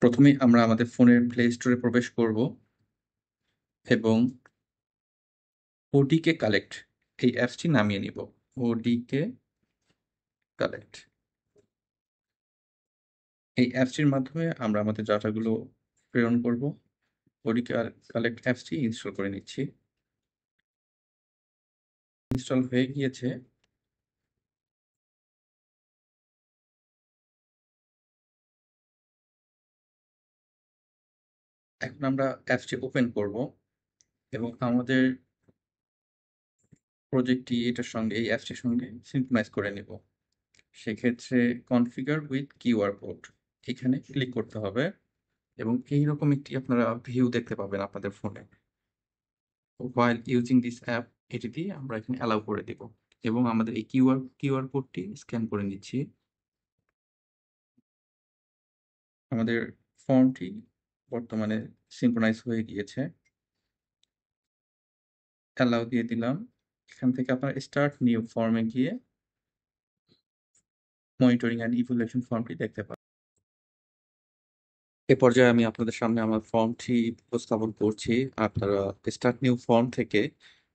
প্রথমে আমরা আমাদের ফোনের প্লে স্টোরে প্রবেশ করব এবং ওডিকে কালেক্ট এই অ্যাপসটি নামিয়ে নিব। ওডিকে কালেক্ট এই অ্যাপসটির মাধ্যমে আমরা আমাদের ডাটাগুলো প্রেরণ করব। ওডিকে কালেক্ট অ্যাপসটি ইনস্টল করে নিচ্ছি। ইনস্টল হয়ে গিয়েছে। এখন আমরা অ্যাপসটি ওপেন করব এবং আমাদের প্রজেক্টটি এই অ্যাপসটির সঙ্গে সিনক্রোনাইজ করে নেব। সেক্ষেত্রে কনফিগার উইথ কিউআর কোড এখানে ক্লিক করতে হবে এবং এইরকম একটি আপনারা ভিউ দেখতে পাবেন আপনাদের ফোনে। while using this app এটি দিয়ে আমরা এখানে অ্যালাউ করে দেব এবং আমাদের এই কিউআর কোডটি স্ক্যান করে নিচ্ছি। আমাদের ফর্মটি বর্তমানে সিনক্রোনাইজ হয়ে গিয়েছে। অ্যালাউ দিয়ে দিলাম। এখান থেকে আপনারা স্টার্ট নিউ ফর্মে গিয়ে মনিটরিং অ্যান্ড ইভ্যালুয়েশন ফর্মটি দেখতে পাবেন। এ পর্যায়ে আমি আপনাদের সামনে আমার ফর্মটি উপস্থাপন করছি। আপনারা স্টার্ট নিউ ফর্ম থেকে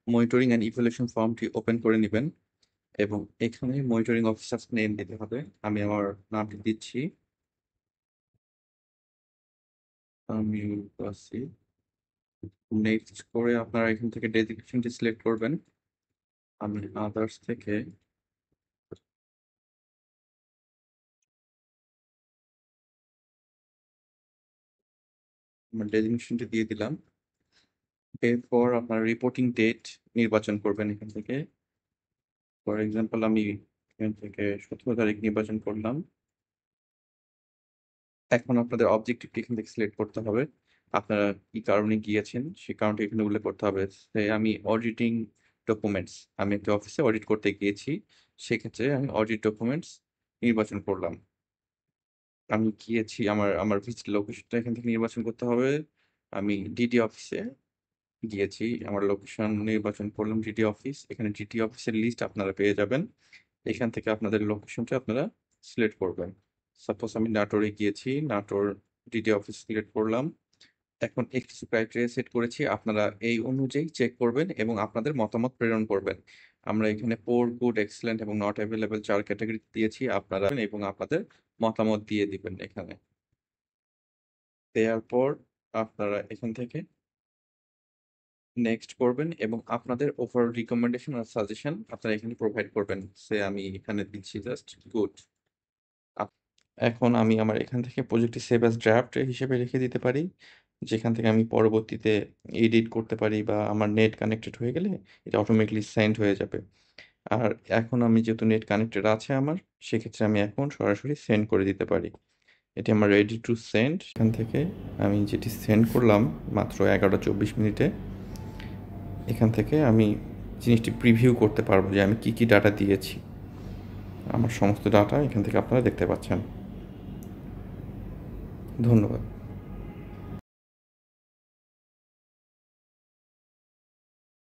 মনিটরিং অ্যান্ড ইভ্যালুয়েশন ফর্মটি ওপেন করে নেবেন এবং এখানে মনিটরিং অফিসার নেম দিতে হবে। আমি আমার নামটি দিচ্ছি, আমি আসি। নেক্সট করে আপনারা এখান থেকে ডেজিগনেশনটি সিলেক্ট করবেন। আমি আদার্স থেকে আমার ডেজিগনেশনটি দিয়ে দিলাম। এরপর আপনার রিপোর্টিং ডেট নির্বাচন করবেন এখান থেকে। ফর এক্সাম্পল আমি এখান থেকে 17 তারিখ নির্বাচন করলাম। এখন আপনাদের অবজেক্টিভটি এখান থেকে সিলেক্ট করতে হবে। আপনারা কি কারণে গিয়েছেন সেই কারণটা এখানে উল্লেখ করতে হবে। আমি অডিটিং ডকুমেন্টস, আমি একটা অফিসে অডিট করতে গিয়েছি, সেক্ষেত্রে আমি অডিট ডকুমেন্টস নির্বাচন করলাম। আমি গিয়েছি আমার ভিজিট লোকেশনটা এখান থেকে নির্বাচন করতে হবে। আমি ডিডি অফিসে গিয়েছি, আমার লোকেশন নির্বাচন করলাম ডিডি অফিস। এখানে ডিডি অফিসের লিস্ট আপনারা পেয়ে যাবেন। এখান থেকে আপনাদের লোকেশনটা আপনারা সিলেক্ট করবেন। সাপোজ আমি নাটোরে গিয়েছি, নাটোর ডিডি অফিস সিলেক্ট করলাম। এখন কিছু ক্রাইটেরিয়া সেট করেছি, আপনারা এই অনুযায়ী চেক করবেন এবং আপনাদের মতামত প্রেরণ করবেন। আমরা এখানে পোর, গুড, এক্সেলেন্ট এবং নট অ্যাভেলেবল 4 ক্যাটাগরি দিয়েছি আপনারা, এবং আপনাদের মতামত দিয়ে দিবেন। এখানে দেওয়ার পর আপনারা এখান থেকে নেক্সট করবেন এবং আপনাদের ওভারঅল রিকমেন্ডেশন আর সাজেশন আপনারা এখানে প্রোভাইড করবেন। আমি এখানে দিচ্ছি জাস্ট গুড। এখন আমি আমার এখান থেকে প্রজেক্টটি সেভ অ্যাজ ড্রাফট হিসেবে রেখে দিতে পারি, যেখান থেকে আমি পরবর্তীতে এডিট করতে পারি, বা আমার নেট কানেক্টেড হয়ে গেলে এটা অটোমেটিকলি সেন্ড হয়ে যাবে। আর এখন আমি যেহেতু নেট কানেক্টেড আছে আমার, সেক্ষেত্রে আমি এখন সরাসরি সেন্ড করে দিতে পারি। এটি আমার রেডি টু সেন্ড। এখান থেকে আমি যেটি সেন্ড করলাম মাত্র 11:24 মিনিটে, এখান থেকে আমি জিনিসটি প্রিভিউ করতে পারবো যে আমি কি ডাটা দিয়েছি। আমার সমস্ত ডাটা এখান থেকে আপনারা দেখতে পাচ্ছেন। ধন্যবাদ।